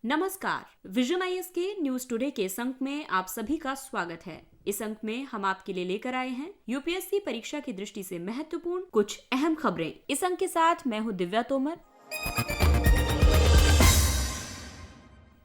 नमस्कार, vision IAS के news today के इस अंक में आप सभी का स्वागत है। इस अंक में हम आपके लिए लेकर आए हैं यूपीएससी परीक्षा की दृष्टि से महत्वपूर्ण कुछ अहम खबरें। इस अंक के साथ मैं हूं दिव्या तोमर।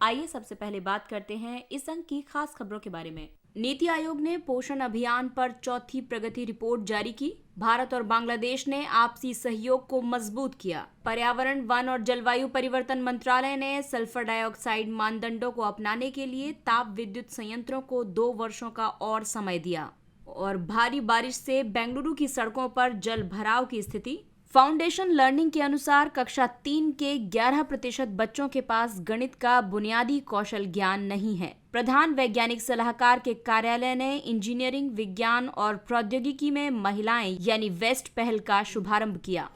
आइए सबसे पहले बात करते हैं इस अंक की खास खबरों के बारे में। नीति आयोग ने पोषण अभियान पर चौथी प्रगति रिपोर्ट जारी की। भारत और बांग्लादेश ने आपसी सहयोग को मजबूत किया। पर्यावरण, वन और जलवायु परिवर्तन मंत्रालय ने सल्फर डाइऑक्साइड मानदंडों को अपनाने के लिए ताप विद्युत संयंत्रों को 2 वर्षों का और समय दिया। और भारी बारिश से बेंगलुरु की सड़कों पर जल भराव की स्थिति। फाउंडेशन लर्निंग के अनुसार कक्षा 3 के 11% बच्चों के पास गणित का बुनियादी कौशल ज्ञान नहीं है। प्रधान वैज्ञानिक सलाहकार के कार्यालय ने इंजीनियरिंग, विज्ञान और प्रौद्योगिकी में महिलाएं यानी वेस्ट पहल का शुभारंभ किया।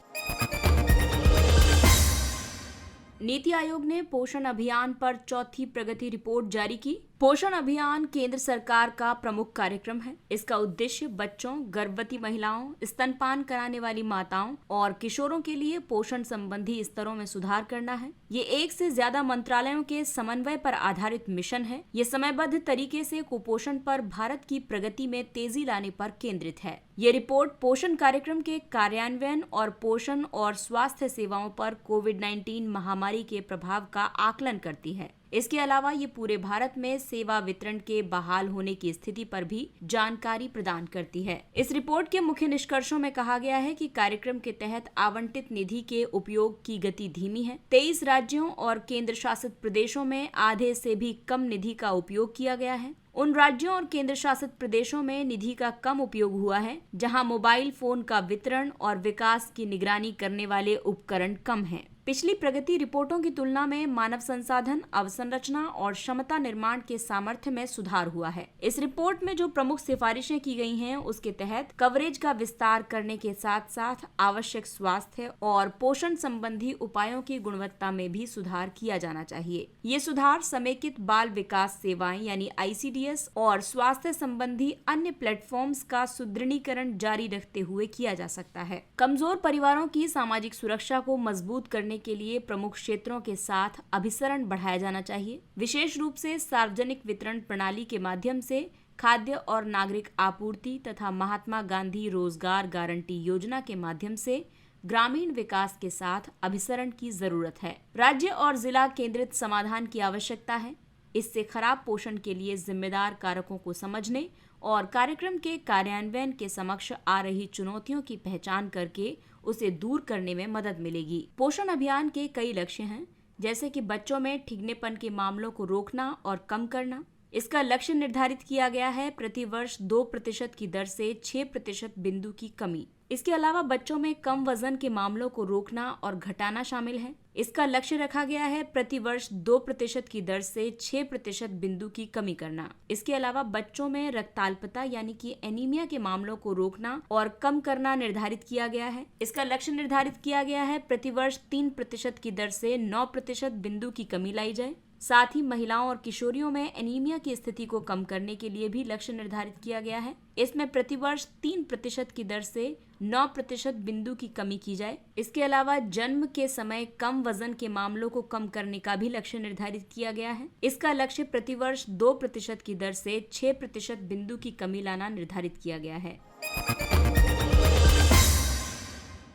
नीति आयोग ने पोषण अभियान पर चौथी प्रगति रिपोर्ट जारी की। पोषण अभियान केंद्र सरकार का प्रमुख कार्यक्रम है। इसका उद्देश्य बच्चों, गर्भवती महिलाओं, स्तनपान कराने वाली माताओं और किशोरों के लिए पोषण संबंधी स्तरों में सुधार करना है। ये एक से ज्यादा मंत्रालयों के समन्वय पर आधारित मिशन है। ये समयबद्ध तरीके से कुपोषण पर भारत की प्रगति में तेजी लाने पर केंद्रित है। ये रिपोर्ट पोषण कार्यक्रम के कार्यान्वयन और पोषण और स्वास्थ्य सेवाओं पर कोविड-19 महामारी के प्रभाव का आकलन करती है। इसके अलावा ये पूरे भारत में सेवा वितरण के बहाल होने की स्थिति पर भी जानकारी प्रदान करती है। इस रिपोर्ट के मुख्य निष्कर्षों में कहा गया है कि कार्यक्रम के तहत आवंटित निधि के उपयोग की गति धीमी है। 23 राज्यों और केंद्र शासित प्रदेशों में आधे से भी कम निधि का उपयोग किया गया है। उन राज्यों और केंद्र शासित प्रदेशों में निधि का कम उपयोग हुआ है जहां मोबाइल फोन का वितरण और विकास की निगरानी करने वाले उपकरण कम हैं। पिछली प्रगति रिपोर्टों की तुलना में मानव संसाधन, अवसंरचना और क्षमता निर्माण के सामर्थ्य में सुधार हुआ है। इस रिपोर्ट में जो प्रमुख सिफारिशें की गई हैं, उसके तहत कवरेज का विस्तार करने के साथ साथ आवश्यक स्वास्थ्य और पोषण संबंधी उपायों की गुणवत्ता में भी सुधार किया जाना चाहिए। ये सुधार समेकित बाल विकास सेवाएं यानी ICDS और स्वास्थ्य संबंधी अन्य प्लेटफॉर्म्स का सुदृढ़ीकरण जारी रखते हुए किया जा सकता है। कमजोर परिवारों की सामाजिक सुरक्षा को मजबूत करने के लिए प्रमुख क्षेत्रों के साथ अभिसरण बढ़ाया जाना चाहिए। विशेष रूप से सार्वजनिक वितरण प्रणाली के माध्यम से खाद्य और नागरिक आपूर्ति तथा महात्मा गांधी रोजगार गारंटी योजना के माध्यम से ग्रामीण विकास के साथ अभिसरण की जरूरत है। राज्य और जिला केंद्रित समाधान की आवश्यकता है। इससे खराब पोषण के लिए जिम्मेदार कारकों को समझने और कार्यक्रम के कार्यान्वयन के समक्ष आ रही चुनौतियों की पहचान करके उसे दूर करने में मदद मिलेगी। पोषण अभियान के कई लक्ष्य हैं, जैसे कि बच्चों में ठिगनेपन के मामलों को रोकना और कम करना। इसका लक्ष्य निर्धारित किया गया है प्रति वर्ष 2% की दर से 6% बिंदु की कमी। इसके अलावा बच्चों में कम वजन के मामलों को रोकना और घटाना शामिल है। इसका लक्ष्य रखा गया है प्रति वर्ष 2% की दर से 6% बिंदु की कमी करना। इसके अलावा बच्चों में रक्ताल्पता यानी कि एनीमिया के मामलों को रोकना और कम करना निर्धारित किया गया है। इसका लक्ष्य निर्धारित किया गया है प्रति वर्ष 3% की दर से 9% बिंदु की कमी लाई जाए। साथ ही महिलाओं और किशोरियों में एनीमिया की स्थिति को कम करने के लिए भी लक्ष्य निर्धारित किया गया है। इसमें प्रति वर्ष 3% की दर से 9% बिंदु की कमी की जाए। इसके अलावा जन्म के समय कम वजन के मामलों को कम करने का भी लक्ष्य निर्धारित किया गया है। इसका लक्ष्य प्रति वर्ष 2% की दर से 6% बिंदु की कमी लाना निर्धारित किया गया है।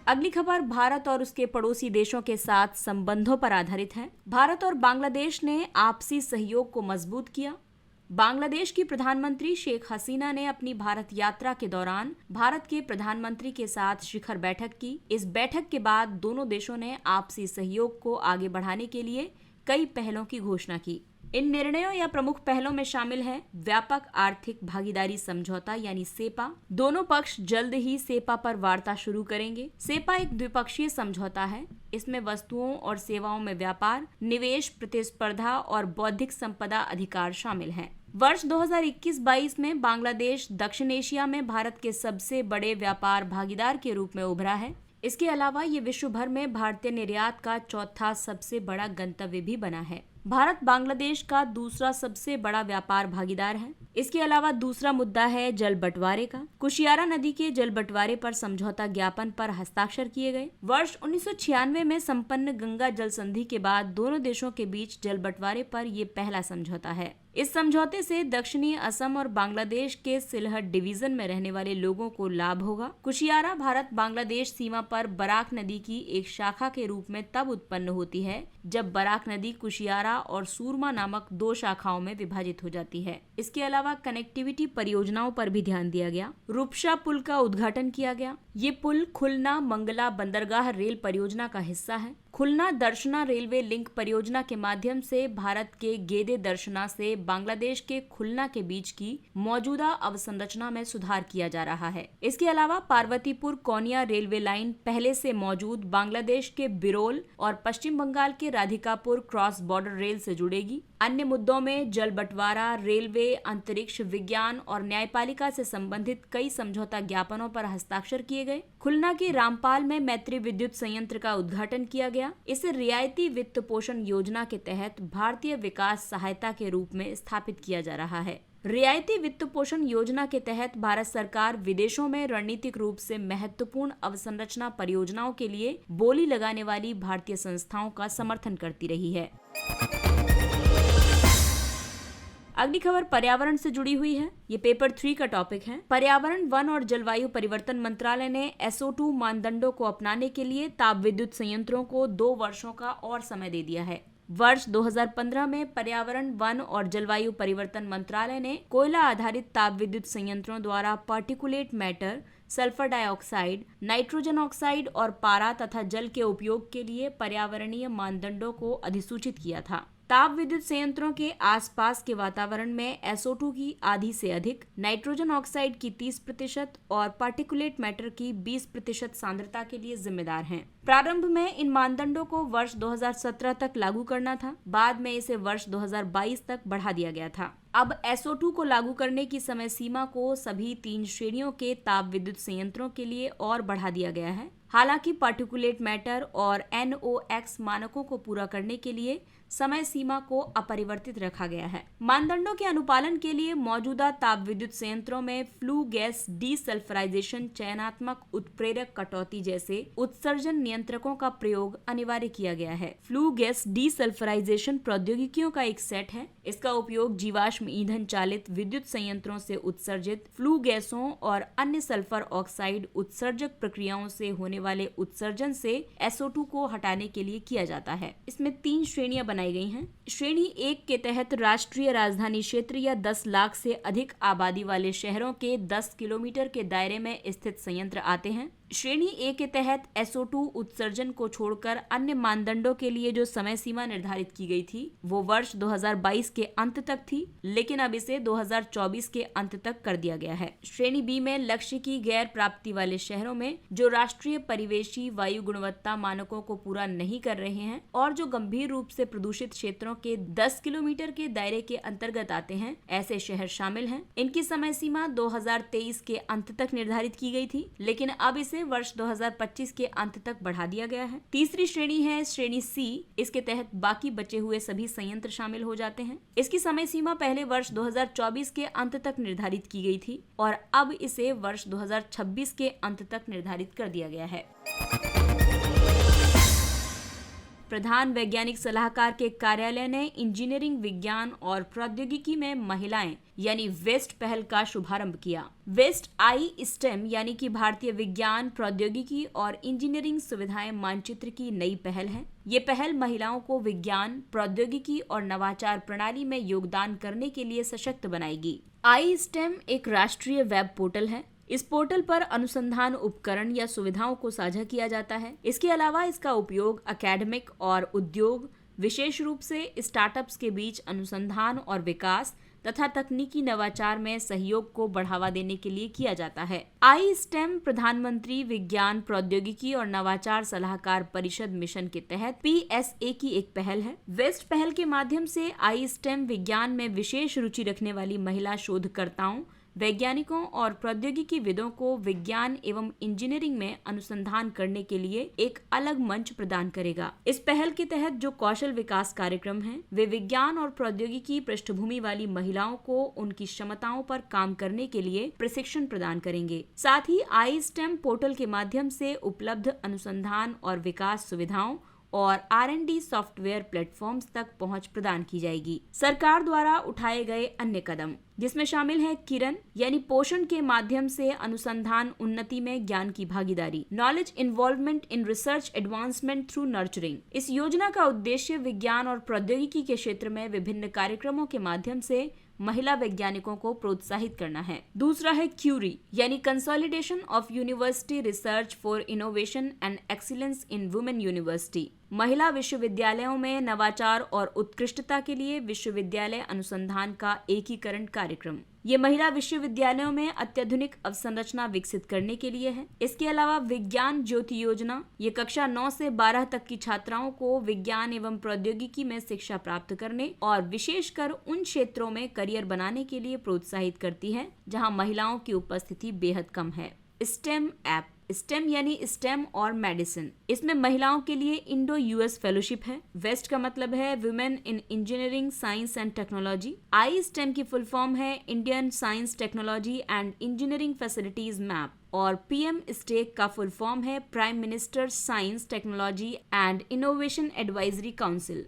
अगली खबर भारत और उसके पड़ोसी देशों के साथ संबंधों पर आधारित है। भारत और बांग्लादेश ने आपसी सहयोग को मजबूत किया। बांग्लादेश की प्रधानमंत्री शेख हसीना ने अपनी भारत यात्रा के दौरान भारत के प्रधानमंत्री के साथ शिखर बैठक की। इस बैठक के बाद दोनों देशों ने आपसी सहयोग को आगे बढ़ाने के लिए कई पहलों की घोषणा की। इन निर्णयों या प्रमुख पहलों में शामिल है व्यापक आर्थिक भागीदारी समझौता यानी सेपा। दोनों पक्ष जल्द ही सेपा पर वार्ता शुरू करेंगे। सेपा एक द्विपक्षीय समझौता है। इसमें वस्तुओं और सेवाओं में व्यापार, निवेश, प्रतिस्पर्धा और बौद्धिक संपदा अधिकार शामिल हैं। वर्ष 2021-22 में बांग्लादेश दक्षिण एशिया में भारत के सबसे बड़े व्यापार भागीदार के रूप में उभरा है। इसके अलावा ये विश्व भर में भारतीय निर्यात का चौथा सबसे बड़ा गंतव्य भी बना है। भारत बांग्लादेश का दूसरा सबसे बड़ा व्यापार भागीदार है। इसके अलावा दूसरा मुद्दा है जल बंटवारे का। कुशियारा नदी के जल बंटवारे पर समझौता ज्ञापन पर हस्ताक्षर किए गए। वर्ष 1996 में संपन्न गंगा जल संधि के बाद दोनों देशों के बीच जल बंटवारे पर ये पहला समझौता है। इस समझौते से दक्षिणी असम और बांग्लादेश के सिलहट डिवीजन में रहने वाले लोगों को लाभ होगा। कुशियारा भारत बांग्लादेश सीमा पर बराक नदी की एक शाखा के रूप में तब उत्पन्न होती है जब बराक नदी कुशियारा और सूरमा नामक दो शाखाओं में विभाजित हो जाती है। इसके अलावा कनेक्टिविटी परियोजनाओं पर भी ध्यान दिया गया। रूपसा पुल का उद्घाटन किया गया। ये पुल खुलना मंगला बंदरगाह रेल परियोजना का हिस्सा है। खुलना दर्शना रेलवे लिंक परियोजना के माध्यम से भारत के गेदे दर्शना से बांग्लादेश के खुलना के बीच की मौजूदा अवसंरचना में सुधार किया जा रहा है। इसके अलावा पार्वतीपुर कोनिया रेलवे लाइन पहले से मौजूद बांग्लादेश के बिरोल और पश्चिम बंगाल के राधिकापुर क्रॉस बॉर्डर रेल से जुड़ेगी। अन्य मुद्दों में जल बंटवारा, रेलवे, अंतरिक्ष विज्ञान और न्यायपालिका से संबंधित कई समझौता ज्ञापनों पर हस्ताक्षर किए गए। खुलना के रामपाल में मैत्री विद्युत संयंत्र का उद्घाटन किया गया। इसे रियायती वित्त पोषण योजना के तहत भारतीय विकास सहायता के रूप में स्थापित किया जा रहा है। रियायती वित्त पोषण योजना के तहत भारत सरकार विदेशों में रणनीतिक रूप से महत्वपूर्ण अवसंरचना परियोजनाओं के लिए बोली लगाने वाली भारतीय संस्थाओं का समर्थन करती रही है। अगली खबर पर्यावरण से जुड़ी हुई है। ये पेपर 3 का टॉपिक है। पर्यावरण, वन और जलवायु परिवर्तन मंत्रालय ने SO2 मानदंडों को अपनाने के लिए ताप विद्युत संयंत्रों को 2 वर्षों का और समय दे दिया है। वर्ष 2015 में पर्यावरण, वन और जलवायु परिवर्तन मंत्रालय ने कोयला आधारित ताप विद्युत संयंत्रों द्वारा particulate matter, sulphur dioxide, nitrogen oxide और पारा तथा जल के उपयोग के लिए पर्यावरणीय मानदंडों को अधिसूचित किया था। ताप विद्युत संयंत्रों के आसपास के वातावरण में SO2 की आधी से अधिक, नाइट्रोजन ऑक्साइड की 30% और पार्टिकुलेट मैटर की 20% सांद्रता के लिए जिम्मेदार हैं। प्रारंभ में इन मानदंडों को वर्ष 2017 तक लागू करना था। बाद में इसे वर्ष 2022 तक बढ़ा दिया गया था। अब SO2 को लागू करने की समय सीमा को सभी 3 श्रेणियों के ताप विद्युत संयंत्रों के लिए और बढ़ा दिया गया है। हालांकि पार्टिकुलेट मैटर और NOx मानकों को पूरा करने के लिए समय सीमा को अपरिवर्तित रखा गया है। मानदंडों के अनुपालन के लिए मौजूदा ताप विद्युत संयंत्रों में फ्लू गैस डीसल्फराइजेशन, चयनात्मक उत्प्रेरक कटौती जैसे उत्सर्जन नियंत्रकों का प्रयोग अनिवार्य किया गया है। फ्लू गैस डीसल्फराइजेशन प्रौद्योगिकियों का एक सेट है। इसका उपयोग जीवाश्म ईंधन चालित विद्युत संयंत्रों से उत्सर्जित फ्लू गैसों और अन्य सल्फर ऑक्साइड उत्सर्जक प्रक्रियाओं से होने वाले उत्सर्जन से SO2 को हटाने के लिए किया जाता है। इसमें 3 श्रेणियां बनाई गई हैं। श्रेणी 1 के तहत राष्ट्रीय राजधानी क्षेत्र या 10 लाख से अधिक आबादी वाले शहरों के 10 किलोमीटर के दायरे में स्थित संयंत्र आते हैं। श्रेणी ए के तहत SO2 उत्सर्जन को छोड़कर अन्य मानदंडों के लिए जो समय सीमा निर्धारित की गई थी वो वर्ष 2022 के अंत तक थी, लेकिन अब इसे 2024 के अंत तक कर दिया गया है। श्रेणी बी में लक्ष्य की गैर प्राप्ति वाले शहरों में जो राष्ट्रीय परिवेशी वायु गुणवत्ता मानकों को पूरा नहीं कर रहे हैं और जो गंभीर रूप से प्रदूषित क्षेत्रों के 10 किलोमीटर के दायरे के अंतर्गत आते हैं, ऐसे शहर शामिल हैं। इनकी समय सीमा 2023 के अंत तक निर्धारित की गई थी, लेकिन अब इसे वर्ष 2025 के अंत तक बढ़ा दिया गया है। तीसरी श्रेणी है श्रेणी सी। इसके तहत बाकी बचे हुए सभी संयंत्र शामिल हो जाते हैं। इसकी समय सीमा पहले वर्ष 2024 के अंत तक निर्धारित की गई थी और अब इसे वर्ष 2026 के अंत तक निर्धारित कर दिया गया है। प्रधान वैज्ञानिक सलाहकार के कार्यालय ने इंजीनियरिंग विज्ञान और प्रौद्योगिकी में महिलाएं यानी वेस्ट पहल का शुभारंभ किया। वेस्ट I-STEM यानी कि भारतीय विज्ञान, प्रौद्योगिकी और इंजीनियरिंग सुविधाएं मानचित्र की नई पहल है। ये पहल महिलाओं को विज्ञान, प्रौद्योगिकी और नवाचार प्रणाली में योगदान करने के लिए सशक्त बनाएगी। I-STEM एक राष्ट्रीय वेब पोर्टल है। इस पोर्टल पर अनुसंधान उपकरण या सुविधाओं को साझा किया जाता है। इसके अलावा इसका उपयोग एकेडमिक और उद्योग, विशेष रूप से स्टार्टअप्स के बीच अनुसंधान और विकास तथा तकनीकी नवाचार में सहयोग को बढ़ावा देने के लिए किया जाता है। I-STEM प्रधानमंत्री विज्ञान, प्रौद्योगिकी और नवाचार सलाहकार परिषद मिशन के तहत PSA की एक पहल है। वेस्ट पहल के माध्यम से I-STEM विज्ञान में विशेष रुचि रखने वाली महिला शोधकर्ताओं, वैज्ञानिकों और प्रौद्योगिकीविदों को विज्ञान एवं इंजीनियरिंग में अनुसंधान करने के लिए एक अलग मंच प्रदान करेगा। इस पहल के तहत जो कौशल विकास कार्यक्रम हैं, वे विज्ञान और प्रौद्योगिकी पृष्ठभूमि वाली महिलाओं को उनकी क्षमताओं पर काम करने के लिए प्रशिक्षण प्रदान करेंगे। साथ ही iSTEM पोर्टल के माध्यम से उपलब्ध अनुसंधान और विकास सुविधाओं और R&D सॉफ्टवेयर प्लेटफॉर्म्स तक पहुंच प्रदान की जाएगी। सरकार द्वारा उठाए गए अन्य कदम, जिसमें शामिल है किरण यानी पोषण के माध्यम से अनुसंधान उन्नति में ज्ञान की भागीदारी, knowledge involvement in research advancement through nurturing. इस योजना का उद्देश्य विज्ञान और प्रौद्योगिकी के क्षेत्र में विभिन्न कार्यक्रमों के माध्यम से महिला वैज्ञानिकों को प्रोत्साहित करना है। दूसरा है क्यूरी यानी consolidation of university research for innovation and excellence in women university. महिला विश्वविद्यालयों में नवाचार और उत्कृष्टता के लिए विश्वविद्यालय अनुसंधान का एकीकरण कार्यक्रम। ये महिला विश्वविद्यालयों में अत्याधुनिक अवसंरचना विकसित करने के लिए है। इसके अलावा विज्ञान ज्योति योजना, ये कक्षा 9 से 12 तक की छात्राओं को विज्ञान एवं प्रौद्योगिकी में शिक्षा प्राप्त करने और विशेषकर उन क्षेत्रों में करियर बनाने के लिए प्रोत्साहित करती है जहां महिलाओं की उपस्थिति बेहद कम है। स्टेम ऐप, स्टेम यानी स्टेम और मेडिसिन, इसमें महिलाओं के लिए इंडो यूएस फेलोशिप है। वेस्ट का मतलब है women in engineering science and technology. iSTEM की फुल फॉर्म है Indian science technology and engineering facilities map, और PM स्टेक का फुल फॉर्म है prime minister science technology and innovation advisory council.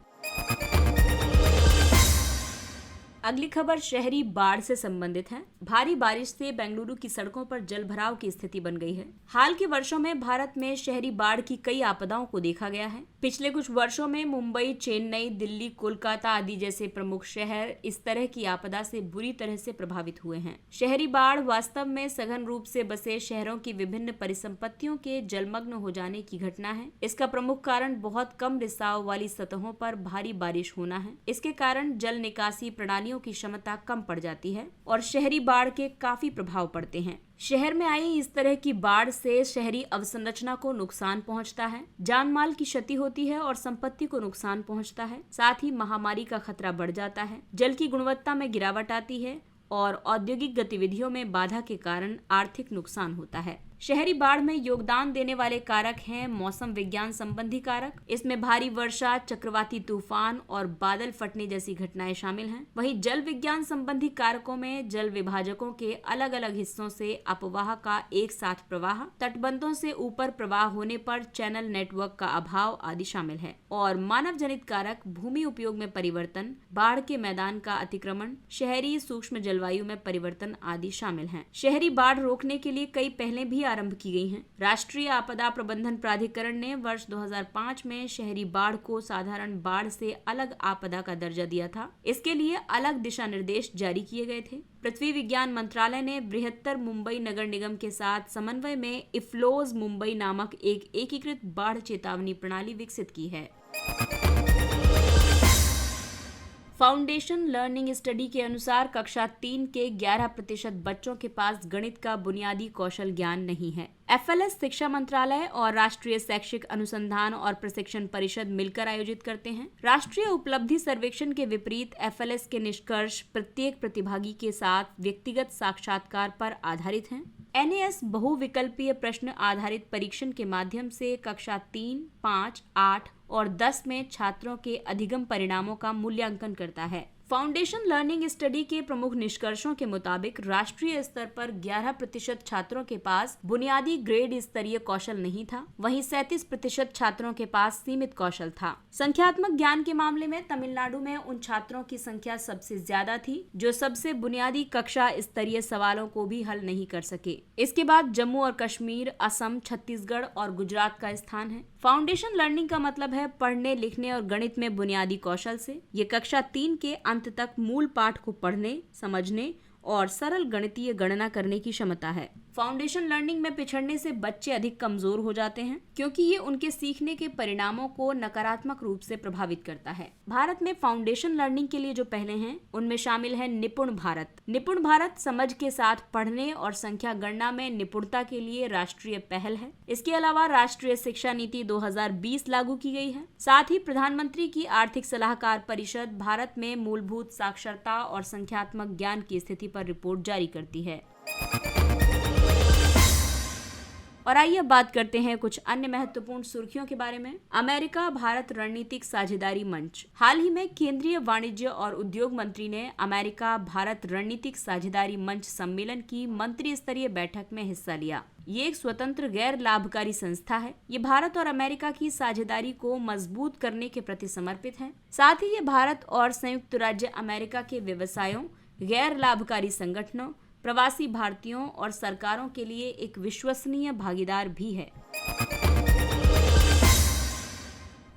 अगली खबर शहरी बाढ़ से संबंधित है। भारी बारिश से बेंगलुरु की सड़कों पर जलभराव की स्थिति बन गई है। हाल के वर्षों में भारत में शहरी बाढ़ की कई आपदाओं को देखा गया है। पिछले कुछ वर्षों में मुंबई, चेन्नई, दिल्ली, कोलकाता आदि जैसे प्रमुख शहर इस तरह की आपदा से बुरी तरह से प्रभावित हुए हैं। शहरी बाढ़ वास्तव में सघन रूप से बसे शहरों की विभिन्न परिसंपत्तियों के जलमग्न हो जाने की घटना है। इसका प्रमुख कारण बहुत कम रिसाव वाली सतहों पर भारी बारिश होना है। इसके कारण जल निकासी प्रणालियों की क्षमता कम पड़ जाती है और शहरी बाढ़ के काफी प्रभाव पड़ते हैं। शहर में आई इस तरह की बाढ़ से शहरी अवसंरचना को नुकसान पहुंचता है, जान माल की क्षति होती है और संपत्ति को नुकसान पहुंचता है। साथ ही महामारी का खतरा बढ़ जाता है, जल की गुणवत्ता में गिरावट आती है और औद्योगिक गतिविधियों में बाधा के कारण आर्थिक नुकसान होता है। शहरी बाढ़ में योगदान देने वाले कारक हैं मौसम विज्ञान संबंधी कारक। इसमें भारी वर्षा, चक्रवाती तूफान और बादल फटने जैसी घटनाएं शामिल हैं। वहीं जल विज्ञान संबंधी कारकों में जल विभाजकों के अलग अलग हिस्सों से अपवाह का एक साथ प्रवाह, तटबंधों से ऊपर प्रवाह होने पर चैनल नेटवर्क का अभाव आदि शामिल है। और मानव जनित कारक भूमि उपयोग में परिवर्तन, बाढ़ के मैदान का अतिक्रमण, शहरी सूक्ष्म जलवायु में परिवर्तन आदि शामिल हैं। शहरी बाढ़ रोकने के लिए कई पहलें भी आरंभ की गई हैं। राष्ट्रीय आपदा प्रबंधन प्राधिकरण ने वर्ष 2005 में शहरी बाढ़ को साधारण बाढ़ से अलग आपदा का दर्जा दिया था। इसके लिए अलग दिशा निर्देश जारी किए गए थे। पृथ्वी विज्ञान मंत्रालय ने बृहत्तर मुंबई नगर निगम के साथ समन्वय में इफ्लोज मुंबई नामक एक एकीकृत बाढ़ चेतावनी प्रणाली विकसित की है। फाउंडेशन लर्निंग स्टडी के अनुसार कक्षा 3 के 11% बच्चों के पास गणित का बुनियादी कौशल ज्ञान नहीं है। FLS शिक्षा मंत्रालय और राष्ट्रीय शैक्षिक अनुसंधान और प्रशिक्षण परिषद मिलकर आयोजित करते हैं। राष्ट्रीय उपलब्धि सर्वेक्षण के विपरीत FLS के निष्कर्ष प्रत्येक प्रतिभागी के साथ व्यक्तिगत साक्षात्कार पर आधारित हैं। NAS बहुविकल्पीय प्रश्न आधारित परीक्षण के माध्यम से कक्षा 3, 5, 8 और 10 में छात्रों के अधिगम परिणामों का मूल्यांकन करता है। फाउंडेशन लर्निंग स्टडी के प्रमुख निष्कर्षों के मुताबिक राष्ट्रीय स्तर पर 11% छात्रों के पास बुनियादी ग्रेड स्तरीय कौशल नहीं था, वहीं 37% छात्रों के पास सीमित कौशल था। संख्यात्मक ज्ञान के मामले में तमिलनाडु में उन छात्रों की संख्या सबसे ज्यादा थी जो सबसे बुनियादी कक्षा स्तरीय सवालों को भी हल नहीं कर सके। इसके बाद जम्मू और कश्मीर, असम, छत्तीसगढ़ और गुजरात का स्थान है। फाउंडेशन लर्निंग का मतलब है पढ़ने, लिखने और गणित में बुनियादी कौशल से। ये कक्षा 3 के अंत तक मूल पाठ को पढ़ने, समझने और सरल गणितीय गणना करने की क्षमता है। फाउंडेशन लर्निंग में पिछड़ने से बच्चे अधिक कमजोर हो जाते हैं क्योंकि ये उनके सीखने के परिणामों को नकारात्मक रूप से प्रभावित करता है। भारत में फाउंडेशन लर्निंग के लिए जो पहले हैं उनमें शामिल है निपुण भारत। निपुण भारत समझ के साथ पढ़ने और संख्या गणना में निपुणता के लिए राष्ट्रीय पहल है। इसके अलावा राष्ट्रीय शिक्षा नीति 2020 लागू की गई है। साथ ही प्रधानमंत्री की आर्थिक सलाहकार परिषद भारत में मूलभूत साक्षरता और संख्यात्मक ज्ञान की स्थिति पर रिपोर्ट जारी करती है। और आइए अब बात करते हैं कुछ अन्य महत्वपूर्ण सुर्खियों के बारे में। अमेरिका भारत रणनीतिक साझेदारी मंच। हाल ही में केंद्रीय वाणिज्य और उद्योग मंत्री ने अमेरिका भारत रणनीतिक साझेदारी मंच सम्मेलन की मंत्री स्तरीय बैठक में हिस्सा लिया। ये एक स्वतंत्र गैर लाभकारी संस्था है। ये भारत और अमेरिका की साझेदारी को मजबूत करने के प्रति समर्पित है। साथ ही ये भारत और संयुक्त राज्य अमेरिका के व्यवसायों, गैर लाभकारी संगठनों, प्रवासी भारतीयों और सरकारों के लिए एक विश्वसनीय भागीदार भी है।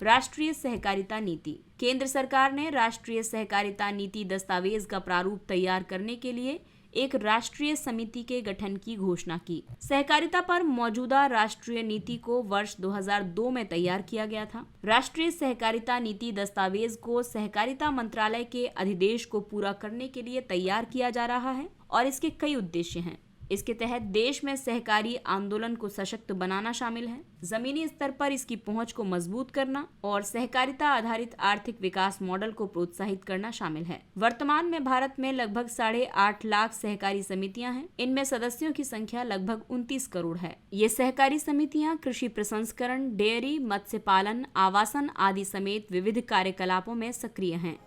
राष्ट्रीय सहकारिता नीति। केंद्र सरकार ने राष्ट्रीय सहकारिता नीति दस्तावेज का प्रारूप तैयार करने के लिए एक राष्ट्रीय समिति के गठन की घोषणा की। सहकारिता पर मौजूदा राष्ट्रीय नीति को वर्ष 2002 में तैयार किया गया था। राष्ट्रीय सहकारिता नीति दस्तावेज को सहकारिता मंत्रालय के अधिदेश को पूरा करने के लिए तैयार किया जा रहा है और इसके कई उद्देश्य हैं। इसके तहत देश में सहकारी आंदोलन को सशक्त बनाना शामिल है, जमीनी स्तर पर इसकी पहुंच को मजबूत करना और सहकारिता आधारित आर्थिक विकास मॉडल को प्रोत्साहित करना शामिल है। वर्तमान में भारत में लगभग 8.5 लाख सहकारी समितियां हैं। इनमें सदस्यों की संख्या लगभग 29 करोड़ है। ये सहकारी समितियां कृषि प्रसंस्करण, डेयरी, मत्स्य पालन, आवासन आदि समेत विविध कार्यकलापों में सक्रिय हैं।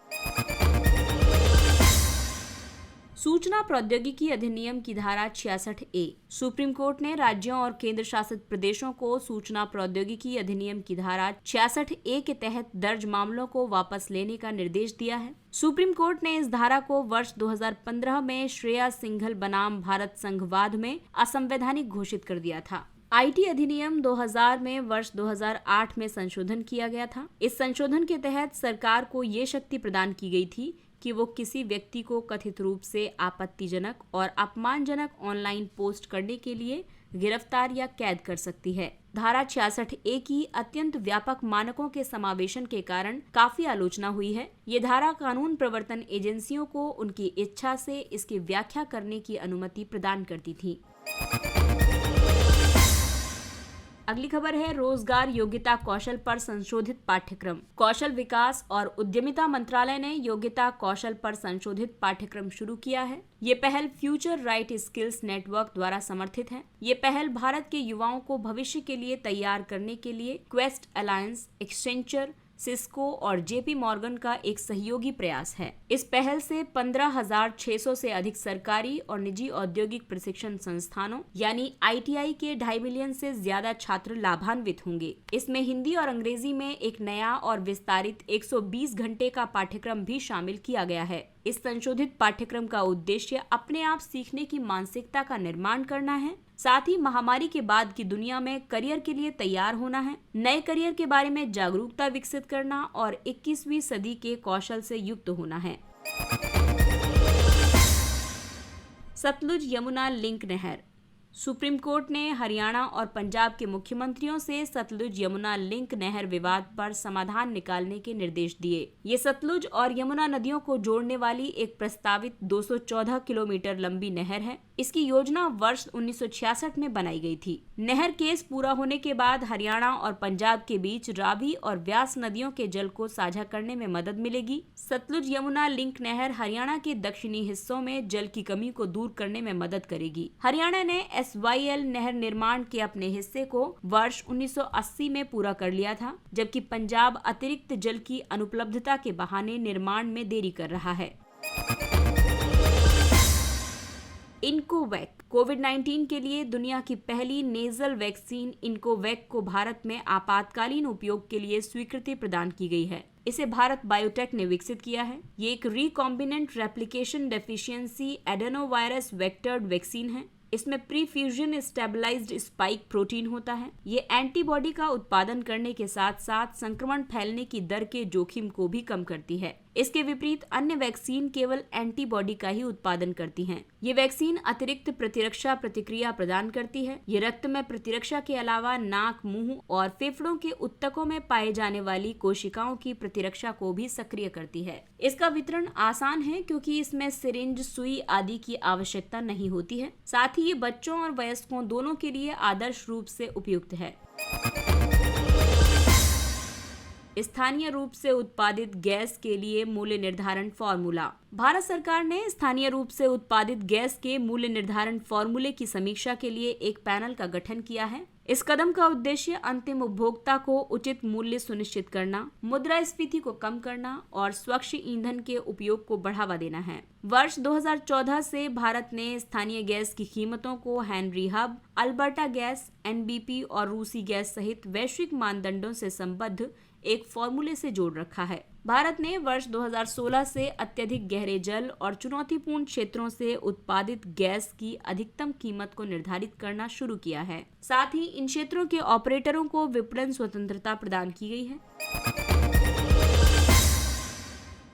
सूचना प्रौद्योगिकी अधिनियम की धारा 66A। सुप्रीम कोर्ट ने राज्यों और केंद्र शासित प्रदेशों को सूचना प्रौद्योगिकी अधिनियम की धारा 66A के तहत दर्ज मामलों को वापस लेने का निर्देश दिया है। सुप्रीम कोर्ट ने इस धारा को वर्ष 2015 में श्रेया सिंघल बनाम भारत संघवाद में असंवैधानिक घोषित कर दिया था। आईटी अधिनियम 2000 में वर्ष 2008 में संशोधन किया गया था। इस संशोधन के तहत सरकार को ये शक्ति प्रदान की गई थी कि वो किसी व्यक्ति को कथित रूप से आपत्तिजनक और अपमानजनक ऑनलाइन पोस्ट करने के लिए गिरफ्तार या कैद कर सकती है। धारा 66A की अत्यंत व्यापक मानकों के समावेशन के कारण काफी आलोचना हुई है। ये धारा कानून प्रवर्तन एजेंसियों को उनकी इच्छा से इसकी व्याख्या करने की अनुमति प्रदान करती थी। अगली खबर है रोजगार योग्यता कौशल पर संशोधित पाठ्यक्रम। कौशल विकास और उद्यमिता मंत्रालय ने योग्यता कौशल पर संशोधित पाठ्यक्रम शुरू किया है। ये पहल फ्यूचर राइट स्किल्स नेटवर्क द्वारा समर्थित है। ये पहल भारत के युवाओं को भविष्य के लिए तैयार करने के लिए क्वेस्ट अलायंस, एक्सेंचर, सिस्को और जेपी मॉर्गन का एक सहयोगी प्रयास है। इस पहल से 15,600 से अधिक सरकारी और निजी औद्योगिक प्रशिक्षण संस्थानों यानी ITI के 2.5 मिलियन से ज्यादा छात्र लाभान्वित होंगे। इसमें हिंदी और अंग्रेजी में एक नया और विस्तारित 120 घंटे का पाठ्यक्रम भी शामिल किया गया है। इस संशोधित पाठ्यक्रम का उद्देश्य अपने आप सीखने की मानसिकता का निर्माण करना है। साथ ही महामारी के बाद की दुनिया में करियर के लिए तैयार होना है, नए करियर के बारे में जागरूकता विकसित करना और 21वीं सदी के कौशल से युक्त होना है। सतलुज यमुना लिंक नहर। सुप्रीम कोर्ट ने हरियाणा और पंजाब के मुख्यमंत्रियों से सतलुज यमुना लिंक नहर विवाद पर समाधान निकालने के निर्देश दिए। ये सतलुज और यमुना नदियों को जोड़ने वाली एक प्रस्तावित 214 किलोमीटर लंबी नहर है। इसकी योजना वर्ष 1966 में बनाई गई थी। नहर केस पूरा होने के बाद हरियाणा और पंजाब के बीच रावी और व्यास नदियों के जल को साझा करने में मदद मिलेगी। सतलुज यमुना लिंक नहर हरियाणा के दक्षिणी हिस्सों में जल की कमी को दूर करने में मदद करेगी। हरियाणा ने SYL नहर निर्माण के अपने हिस्से को वर्ष 1980 में पूरा कर लिया था, जबकि पंजाब अतिरिक्त जल की अनुपलब्धता के बहाने निर्माण में देरी कर रहा है। इनकोवैक। कोविड-19 के लिए दुनिया की पहली नेजल वैक्सीन इनकोवैक को भारत में आपातकालीन उपयोग के लिए स्वीकृति प्रदान की गई है। इसे भारत बायोटेक ने विकसित किया है। ये एक recombinant replication deficiency adenovirus vectored vaccine है। इसमें प्रीफ्यूजन स्टेबलाइज्ड स्पाइक प्रोटीन होता है। ये एंटीबॉडी का उत्पादन करने के साथ साथ संक्रमण फैलने की दर के जोखिम को भी कम करती है। इसके विपरीत अन्य वैक्सीन केवल एंटीबॉडी का ही उत्पादन करती हैं। ये वैक्सीन अतिरिक्त प्रतिरक्षा प्रतिक्रिया प्रदान करती है। ये रक्त में प्रतिरक्षा के अलावा नाक, मुंह और फेफड़ों के ऊतकों में पाए जाने वाली कोशिकाओं की प्रतिरक्षा को भी सक्रिय करती है। इसका वितरण आसान है क्योंकि इसमें सिरिंज, सुई आदि की आवश्यकता नहीं होती है। साथ ही ये बच्चों और वयस्कों दोनों के लिए आदर्श रूप से उपयुक्त है। स्थानीय रूप से उत्पादित गैस के लिए मूल्य निर्धारण फॉर्मूला। भारत सरकार ने स्थानीय रूप से उत्पादित गैस के मूल्य निर्धारण फॉर्मूले की समीक्षा के लिए एक पैनल का गठन किया है। इस कदम का उद्देश्य अंतिम उपभोक्ता को उचित मूल्य सुनिश्चित करना, मुद्रास्फीति को कम करना और स्वच्छ ईंधन के उपयोग को बढ़ावा देना है। वर्ष 2014 से भारत ने स्थानीय गैस की कीमतों को Henry hub, Alberta gas, NBP और रूसी गैस सहित वैश्विक मानदंडों से संबद्ध एक फॉर्मूले से जोड़ रखा है। भारत ने वर्ष 2016 से अत्यधिक गहरे जल और चुनौतीपूर्ण क्षेत्रों से उत्पादित गैस की अधिकतम कीमत को निर्धारित करना शुरू किया है। साथ ही इन क्षेत्रों के ऑपरेटरों को विपणन स्वतंत्रता प्रदान की गई है।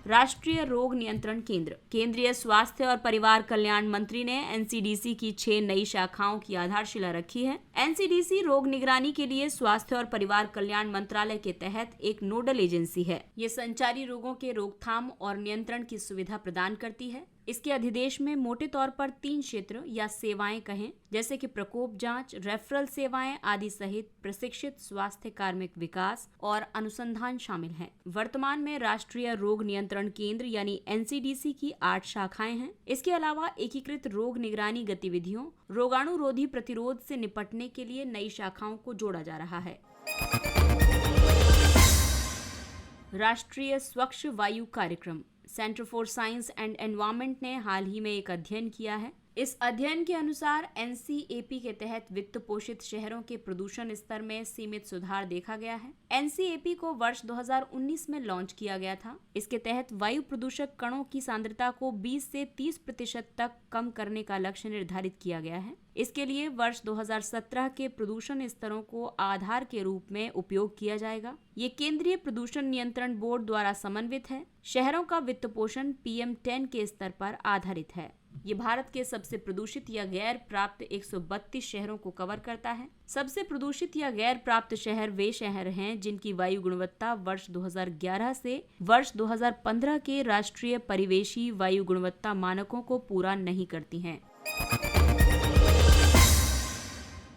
राष्ट्रीय रोग नियंत्रण केंद्र। केंद्रीय स्वास्थ्य और परिवार कल्याण मंत्री ने एनसीडीसी की 6 नई शाखाओं की आधारशिला रखी है। एनसीडीसी रोग निगरानी के लिए स्वास्थ्य और परिवार कल्याण मंत्रालय के तहत एक नोडल एजेंसी है। ये संचारी रोगों के रोकथाम और नियंत्रण की सुविधा प्रदान करती है। इसके अधिदेश में मोटे तौर पर 3 क्षेत्र या सेवाएं कहें, जैसे कि प्रकोप जांच, रेफरल सेवाएं आदि सहित प्रशिक्षित स्वास्थ्य कार्मिक विकास और अनुसंधान शामिल हैं। वर्तमान में राष्ट्रीय रोग नियंत्रण केंद्र यानी एनसीडीसी की 8 शाखाएं हैं। इसके अलावा एकीकृत रोग निगरानी गतिविधियों, रोगाणुरोधी प्रतिरोध से निपटने के लिए नई शाखाओं को जोड़ा जा रहा है। राष्ट्रीय स्वच्छ वायु कार्यक्रम। Centre for science and environment ने हाल ही में एक अध्ययन किया है। इस अध्ययन के अनुसार एनसीएपी के तहत वित्त पोषित शहरों के प्रदूषण स्तर में सीमित सुधार देखा गया है। एनसीएपी को वर्ष 2019 में लॉन्च किया गया था। इसके तहत वायु प्रदूषक कणों की सांद्रता को 20 से 30% तक कम करने का लक्ष्य निर्धारित किया गया है। इसके लिए वर्ष 2017 के प्रदूषण स्तरों को आधार के रूप में उपयोग किया जाएगा। ये केंद्रीय प्रदूषण नियंत्रण बोर्ड द्वारा समन्वित है। शहरों का वित्त पोषण PM10 के स्तर पर आधारित है। ये भारत के सबसे प्रदूषित या गैर प्राप्त 132 शहरों को कवर करता है। सबसे प्रदूषित या गैर प्राप्त शहर वे शहर हैं जिनकी वायु गुणवत्ता वर्ष 2011 से वर्ष 2015 के राष्ट्रीय परिवेशी वायु गुणवत्ता मानकों को पूरा नहीं करती हैं।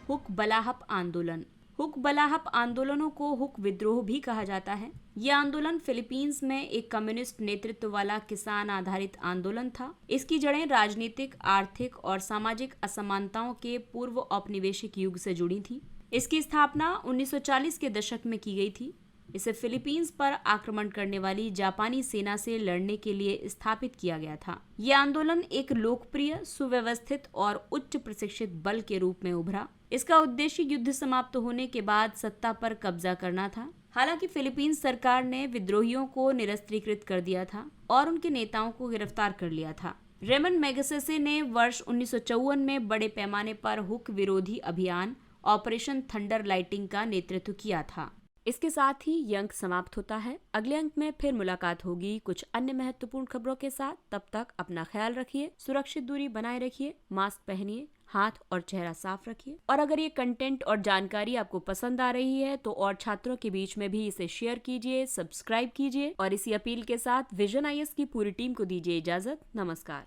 हुक बलाहप आंदोलन। हुक बलाहप आंदोलनों को हुक विद्रोह भी कहा जाता है। यह आंदोलन फिलीपींस में एक कम्युनिस्ट नेतृत्व वाला किसान आधारित आंदोलन था। इसकी जड़ें राजनीतिक, आर्थिक और सामाजिक असमानताओं के पूर्व औपनिवेशिक युग से जुड़ी थी। इसकी स्थापना 1940 के दशक में की गई थी। इसे फिलीपींस पर आक्रमण करने वाली जापानी सेना से लड़ने के लिए स्थापित किया गया था। यह आंदोलन एक लोकप्रिय, सुव्यवस्थित और उच्च प्रशिक्षित बल के रूप में उभरा। इसका उद्देश्य युद्ध समाप्त होने के बाद सत्ता पर कब्जा करना था। हालांकि फिलीपींस सरकार ने विद्रोहियों को निरस्त्रीकृत कर दिया था और उनके नेताओं को गिरफ्तार कर लिया था। रेमन मैगसेसे ने वर्ष 1954 में बड़े पैमाने पर हुक विरोधी अभियान ऑपरेशन थंडर लाइटिंग का नेतृत्व किया था। इसके साथ ही यह अंक समाप्त होता है। अगले अंक में फिर मुलाकात होगी कुछ अन्य महत्वपूर्ण खबरों के साथ। तब तक अपना ख्याल रखिए, सुरक्षित दूरी बनाए रखिए, मास्क पहनिए, हाथ और चेहरा साफ रखिए। और अगर ये कंटेंट और जानकारी आपको पसंद आ रही है तो और छात्रों के बीच में भी इसे शेयर कीजिए, सब्सक्राइब कीजिए और इसी अपील के साथ विजन IAS की पूरी टीम को दीजिए इजाजत। नमस्कार।